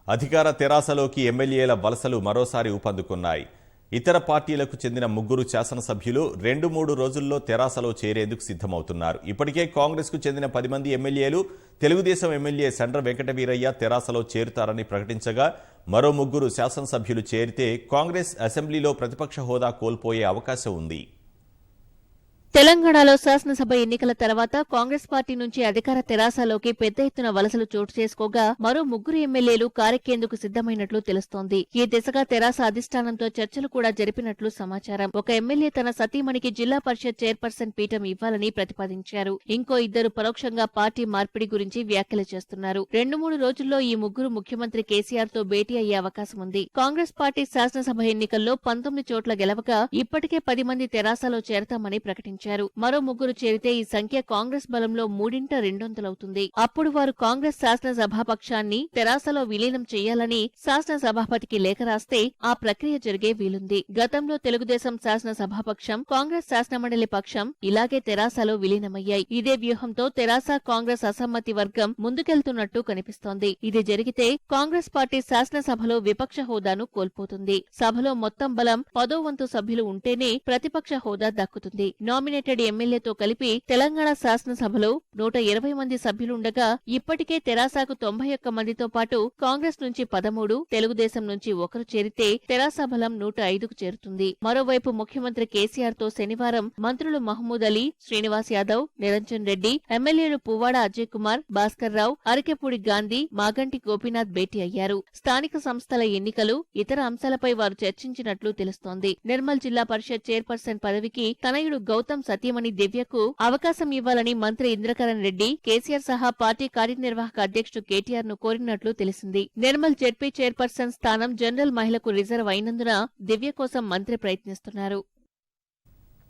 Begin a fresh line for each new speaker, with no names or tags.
అధికార తెరాసలోకి ఎమ్మెల్యేల వలసలు మరోసారి ఊపందుకున్నాయి. ఇతర పార్టీలకు చెందిన 3 శాసనసభ్యులు 2-3 రోజుల్లో తెరాసలో చేరేందుకు సిద్ధమవుతున్నారు. ఇప్పటికే కాంగ్రెస్ కు చెందిన 10 మంది ఎమ్మెల్యేలు తెలుగుదేశం ఎమ్మెల్యే సండ్ర వెంకటవీరయ్య తెరాసలో చేరుతారని ప్రకటించగా, మరో 3 శాసనసభ్యులు చేరితే కాంగ్రెస్ అసెంబ్లీలో ప్రతిపక్ష హోదా కోల్పోయే అవకాశం ఉంది.
తెలంగాణలో శాసనసభ ఎన్నికల తర్వాత కాంగ్రెస్ పార్టీ నుంచి అధికార తెరాసలోకి పెద్ద ఎత్తున వలసలు చోటు చేసుకోగా మరో 3 ఎమ్మెల్యేలు కారెక్కేందుకు సిద్ధమైనట్లు తెలుస్తోంది. ఈ దిశగా తెరాస అధిష్టానంతో చర్చలు కూడా జరిపినట్లు సమాచారం. ఒక ఎమ్మెల్యే తన సతీమణికి జిల్లా పరిషత్ చైర్పర్సన్ పీఠం ఇవ్వాలని ప్రతిపాదించారు. ఇంకో 2 పరోక్షంగా పార్టీ మార్పిడి గురించి వ్యాఖ్యలు చేస్తున్నారు. 2-3 రోజుల్లో ఈ 3 ముఖ్యమంత్రి కేసీఆర్ తో భేటీ అయ్యే అవకాశం ఉంది. కాంగ్రెస్ పార్టీ శాసనసభ ఎన్నికల్లో 19 చోట్ల గెలవగా ఇప్పటికే 10 మంది తెరాసలో చేరతామని ప్రకటించారు. మరో 3 చేరితే ఈ సంఖ్య కాంగ్రెస్ బలంలో 3/2 అవుతుంది. అప్పుడు వారు కాంగ్రెస్ శాసనసభాపక్షాన్ని తెరాసలో విలీనం చేయాలని శాసనసభాపతికి లేఖ రాస్తే ఆ ప్రక్రియ జరిగే వీలుంది. గతంలో తెలుగుదేశం శాసనసభాపక్షం, కాంగ్రెస్ శాసనమండలి పక్షం ఇలాగే తెరాసలో విలీనమయ్యాయి. ఇదే వ్యూహంతో తెరాస కాంగ్రెస్ అసమ్మతి వర్గం ముందుకెళ్తున్నట్టు కనిపిస్తోంది. ఇది జరిగితే కాంగ్రెస్ పార్టీ శాసనసభలో విపక్ష హోదాను కోల్పోతుంది. సభలో మొత్తం బలం 10వ వంతు సభ్యులు ఉంటేనే ప్రతిపక్ష హోదా దక్కుతుంది. నామినేటెడ్ ఎమ్మెల్యేతో కలిపి తెలంగాణ శాసనసభలో 120 మంది సభ్యులుండగా ఇప్పటికే తెరాసకు 91 మందితో పాటు కాంగ్రెస్ నుంచి 13, తెలుగుదేశం నుంచి 1 చేరితే తెరాస బలం 105కు చేరుతుంది. మరోవైపు ముఖ్యమంత్రి కేసీఆర్ తో శనివారం మంత్రులు మహమూద్ అలీ, శ్రీనివాస్ యాదవ్, నిరంజన్ రెడ్డి, ఎమ్మెల్యేలు పువ్వాడ అజయ్ కుమార్, భాస్కర్ రావు, అరికెపూడి గాంధీ, మాగంటి గోపీనాథ్ భేటీ అయ్యారు. స్థానిక సంస్థల ఎన్నికలు, ఇతర అంశాలపై వారు చర్చించినట్లు తెలుస్తోంది. నిర్మల్ జిల్లా పరిషత్ చైర్పర్సన్ పదవికి తనయుడు గౌతమ్ సతీమణి దివ్యకు అవకాశం ఇవ్వాలని మంత్రి ఇంద్రకరణ్ రెడ్డి కేసీఆర్ సహా పార్టీ కార్యనిర్వాహక అధ్యక్షుడు కేటీఆర్ ను కోరినట్లు తెలిసింది. నిర్మల్ జెడ్పీ చైర్పర్సన్ స్థానం జనరల్ మహిళకు రిజర్వ్ అయినందున దివ్య కోసం మంత్రి ప్రయత్నిస్తున్నారు.